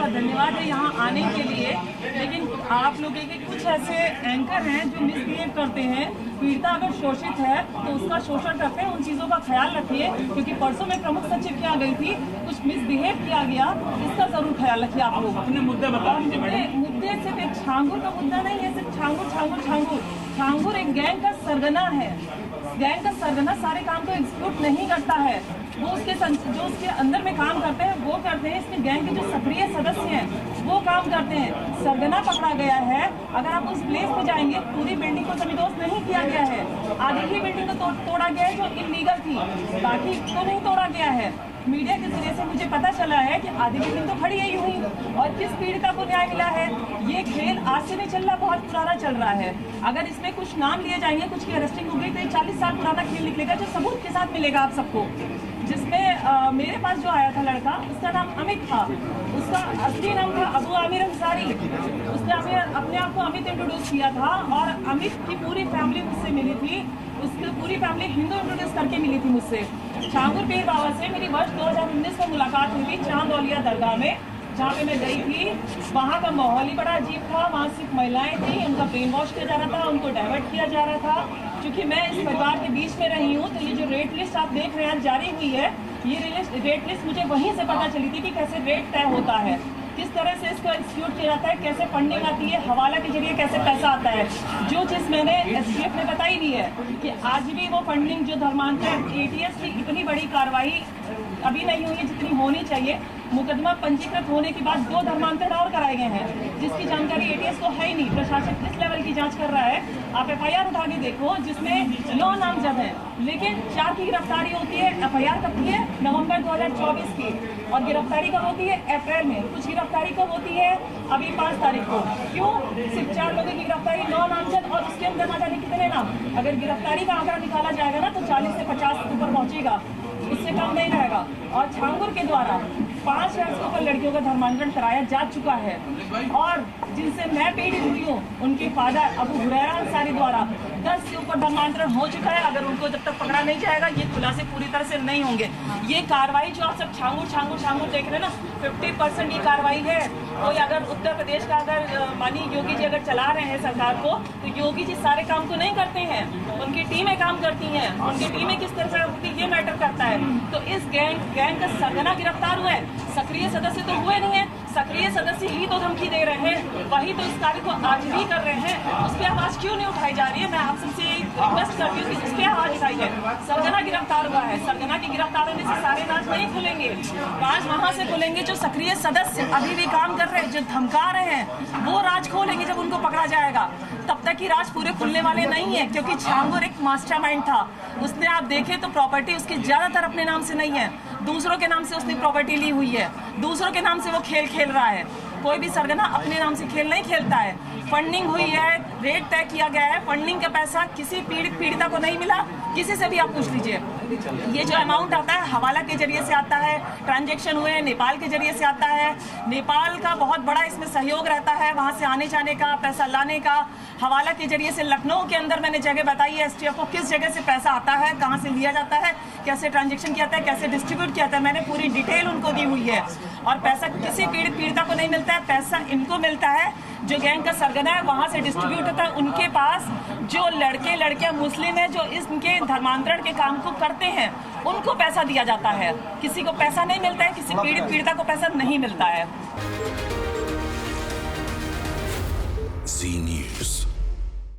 बहुत धन्यवाद है यहाँ आने के लिए। लेकिन आप लोगों के कुछ ऐसे एंकर हैं जो मिसबिहेव करते हैं। पीड़िता अगर शोषित है तो उसका शोषण करते हैं, उन चीज़ों का ख्याल रखिए। क्योंकि परसों में प्रमुख सचिव क्या गई थी, कुछ मिसबिहेव किया गया, इसका जरूर ख्याल रखिए आप लोग। अपने मुद्दे बताइए। मुद्दे सिर्फ एक छांगुर का मुद्दा नहीं है, सिर्फ छांगुर एक गैंग का सरगना है। गैंग का सरगना सारे काम को एग्जीक्यूट नहीं करता है, वो जो उसके अंदर में काम करते हैं वो करते हैं। इसमें गैंग के जो सक्रिय सदस्य हैं वो काम करते हैं। सरगना पकड़ा गया है। अगर आप उस प्लेस पे जाएंगे, पूरी बिल्डिंग को जमींदोज नहीं किया गया है, आधी ही बिल्डिंग को तोड़ा गया है जो इलीगल थी, बाकी को नहीं तोड़ा गया है। मीडिया के जरिए से मुझे पता चला है कि आधी बिल्डिंग तो खड़ी ही हुई, और किस पीड़िता को न्याय मिला है। ये खेल आज से नहीं चल रहा, बहुत पुराना चल रहा है। अगर इसमें कुछ नाम लिए जाएंगे, कुछ की अरेस्टिंग हो गई, तो ये 40 साल पुराना खेल निकलेगा जो सबूत के साथ मिलेगा आप सबको। जिसमें मेरे पास जो आया था लड़का, उसका नाम अमित था, उसका असली नाम था अबू आमिर अंसारी। उसने अपने आप को अमित इंट्रोड्यूस किया था, और अमित की पूरी फैमिली मुझसे मिली थी। उसकी पूरी फैमिली हिंदू इंट्रोड्यूस करके मिली थी मुझसे। छांगुर पीर बाबा से मेरी वर्ष 2019 में मुलाकात हुई थी चांदौलिया दरगाह में, जहाँ पे मैं गई थी। वहाँ का माहौल ही बड़ा अजीब था। वहाँ सिर्फ महिलाएं थी, उनका ब्रेन वॉश किया जा रहा था, उनको डाइवर्ट किया जा रहा था। क्योंकि मैं इस परिवार के बीच में रही हूँ, तो ये जो रेट लिस्ट आप देख रहे हैं जारी हुई है, ये रेट लिस्ट मुझे वहीं से पता चली थी कि कैसे रेट तय होता है, किस तरह से इसको एक्सिक्यूट किया जाता है, कैसे फंडिंग आती है, हवाला के जरिए कैसे पैसा आता है। जो चीज़ मैंने STF में बताई भी है कि आज भी वो फंडिंग जो धर्मांतरण ATS की इतनी बड़ी कार्रवाई अभी नहीं हुई है जितनी होनी चाहिए। मुकदमा पंजीकृत होने के बाद 2 धर्मांतरण और कराए गए हैं, जिसकी जानकारी ATS को है ही नहीं। प्रशासन किस लेवल की जांच कर रहा है, आप FIR उठा के देखो, जिसमें 9 नामजद हैं, लेकिन 4 की गिरफ्तारी होती है। FIR कब की है? नवंबर 2024 की। और गिरफ्तारी कब होती है? अप्रैल में। कुछ गिरफ्तारी कब होती है? अभी 5 तारीख को। क्यों? सिर्फ 4 लोगों की गिरफ्तारी, 9 नामजद, और उसके अंदर ना जाने कितने नाम। अगर गिरफ्तारी का आंकड़ा निकाला जाएगा ना, तो 40 से 50 के ऊपर पहुंचेगा, उससे कम नहीं रहेगा। और छांगुर के द्वारा 5 वर्ष के ऊपर लड़कियों का धर्मांतरण कराया जा चुका है, और जिनसे मैं पीड़ित हुई हूँ, उनके फादर अबू हुरैरा अंसारी द्वारा 10 से ऊपर धर्मांतरण हो चुका है। अगर उनको जब तक पकड़ा नहीं जाएगा, ये खुलासे पूरी तरह से नहीं होंगे। ये कार्रवाई जो आप सब छांगुर देख रहे हैं ना, 50% ये कार्रवाई है। कोई अगर उत्तर प्रदेश का अगर मानी योगी जी अगर चला रहे हैं सरकार को, तो योगी जी सारे काम को नहीं करते हैं, उनकी टीमें काम करती हैं। उनकी टीमें किस तरह से होती है, ये मैटर करता है। तो इस गैंग का सरगना गिरफ्तार हुआ है, सक्रिय सदस्य तो हुए नहीं है। सक्रिय सदस्य ही तो धमकी दे रहे हैं, वही तो इस कार्य को आज भी कर रहे हैं। उस पर आवाज क्यों नहीं उठाई जा रही है? मैं आप सबसे रिक्वेस्ट करती हूँ कि उस पर आवाज उठाइए। सरगना गिरफ्तार हुआ है, सरगना की गिरफ्तार होने से सारे राज नहीं खुलेंगे। राज वहां से खुलेंगे जो सक्रिय सदस्य अभी भी काम कर रहे हैं, जो धमका रहे हैं, वो राज खोलेंगे जब उनको पकड़ा जाएगा। तब तक ही राज पूरे खुलने वाले नहीं है, क्योंकि छांगुर एक मास्टरमाइंड था। उसने आप देखें तो प्रॉपर्टी उसकी ज्यादातर अपने नाम से नहीं है, दूसरों के नाम से उसने प्रॉपर्टी ली हुई है, दूसरों के नाम से वो खेल खेल रहा है। कोई भी सरगना अपने नाम से खेल नहीं खेलता है। फंडिंग हुई है, रेट तय किया गया है, फंडिंग का पैसा किसी पीड़िता को नहीं मिला, किसी से भी आप पूछ लीजिए। ये जो अमाउंट आता है हवाला के जरिए से आता है, ट्रांजैक्शन हुए नेपाल के जरिए से आता है। नेपाल का बहुत बड़ा इसमें सहयोग रहता है, वहाँ से आने जाने का, पैसा लाने का। हवाला के जरिए से लखनऊ के अंदर मैंने जगह बताई है STF को, किस जगह से पैसा आता है, कहाँ से लिया जाता है, कैसे ट्रांजैक्शन किया जाता है, कैसे डिस्ट्रीब्यूट किया जाता है, मैंने पूरी डिटेल उनको दी हुई है। और पैसा किसी पीड़िता को नहीं मिलता है, पैसा इनको मिलता है जो गैंग का सरगना है, वहाँ से डिस्ट्रीब्यूट होता है उनके पास। जो लड़के लड़कियाँ मुस्लिम हैं जो इनके धर्मांतरण के काम को करते हैं, उनको पैसा दिया जाता है। किसी को पैसा नहीं मिलता है, किसी पीड़िता को पैसा नहीं मिलता है। Z News।